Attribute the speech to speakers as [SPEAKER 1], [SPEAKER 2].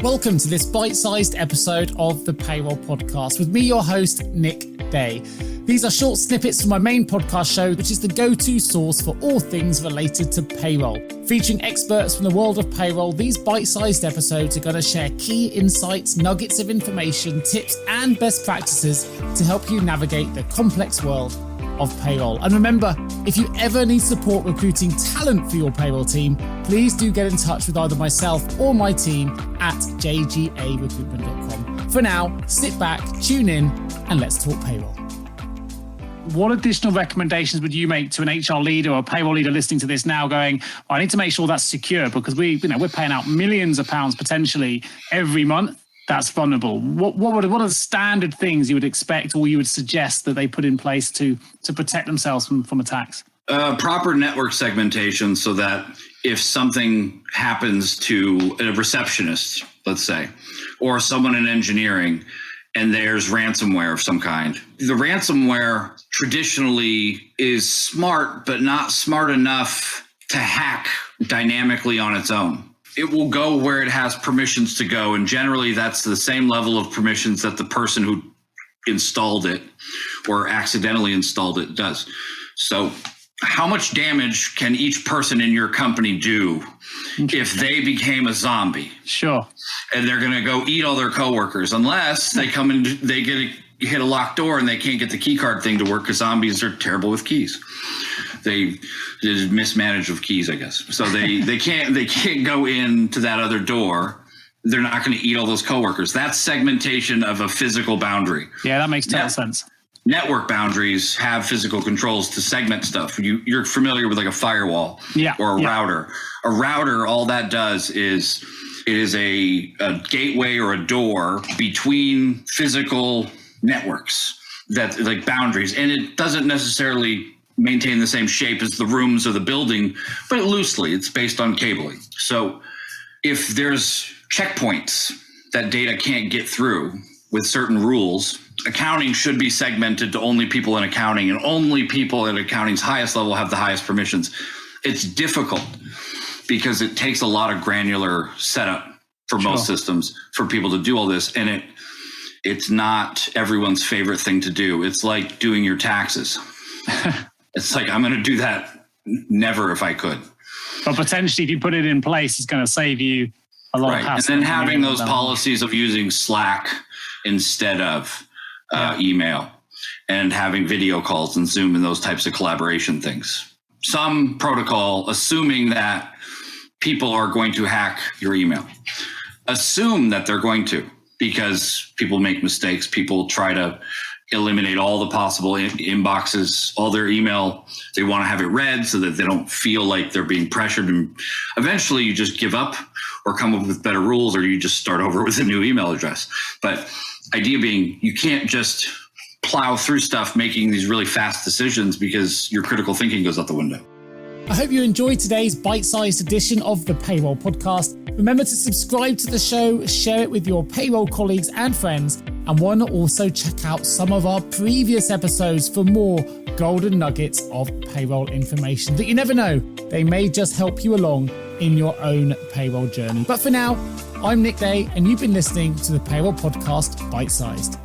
[SPEAKER 1] Welcome to this bite-sized episode of the Payroll Podcast with me, your host, Nick Day. These are short snippets from my main podcast show, which is the go-to source for all things related to payroll. Featuring experts from the world of payroll, these bite-sized episodes are going to share key insights, nuggets of information, tips, and best practices to help you navigate the complex world of payroll. And remember, if you ever need support recruiting talent for your payroll team, please do get in touch with either myself or my team at jgarecruitment.com. For now, sit back, tune in, and let's talk payroll. What additional recommendations would you make to an HR leader or a payroll leader listening to this now going, I need to make sure that's secure because we're paying out millions of pounds potentially every month. That's vulnerable. What are the standard things you would expect or you would suggest that they put in place to protect themselves from attacks?
[SPEAKER 2] Proper network segmentation so that if something happens to a receptionist, let's say, or someone in engineering, and there's ransomware of some kind, the ransomware traditionally is smart, but not smart enough to hack dynamically on its own. It will go where it has permissions to go. And generally that's the same level of permissions that the person who installed it or accidentally installed it does. So how much damage can each person in your company do if they became a zombie?
[SPEAKER 1] Sure.
[SPEAKER 2] And they're going to go eat all their coworkers unless they come in, they hit a locked door and they can't get the key card thing to work because zombies are terrible with keys. They mismanage with keys, I guess. So they can't go into that other door. They're not going to eat all those coworkers. That's segmentation of a physical boundary.
[SPEAKER 1] Yeah, that makes total sense.
[SPEAKER 2] Network boundaries have physical controls to segment stuff. You're familiar with like a firewall or a router. A router, all that does is it is a gateway or a door between physical networks that like boundaries. And it doesn't necessarily maintain the same shape as the rooms or the building, but loosely it's based on cabling. So if there's checkpoints that data can't get through with certain rules, accounting should be segmented to only people in accounting, and only people at accounting's highest level have the highest permissions. It's difficult because it takes a lot of granular setup for most systems for people to do all this. And it's not everyone's favorite thing to do. It's like doing your taxes. It's like, I'm going to do that never if I could.
[SPEAKER 1] But potentially, if you put it in place, it's going to save you a lot of hassle.
[SPEAKER 2] And then having those policies of using Slack instead of email and having video calls and Zoom and those types of collaboration things. Some protocol assuming that people are going to hack your email. Assume that they're going to, because people make mistakes. People try to eliminate all the possible inboxes, all their email. They want to have it read so that they don't feel like they're being pressured. And eventually you just give up or come up with better rules, or you just start over with a new email address. But idea being, you can't just plow through stuff making these really fast decisions because your critical thinking goes out the window.
[SPEAKER 1] I hope you enjoyed today's bite-sized edition of the Payroll Podcast. Remember to subscribe to the show, share it with your payroll colleagues and friends, and why not also check out some of our previous episodes for more golden nuggets of payroll information that you never know, they may just help you along in your own payroll journey. But for now, I'm Nick Day, and you've been listening to the Payroll Podcast Bite-Sized.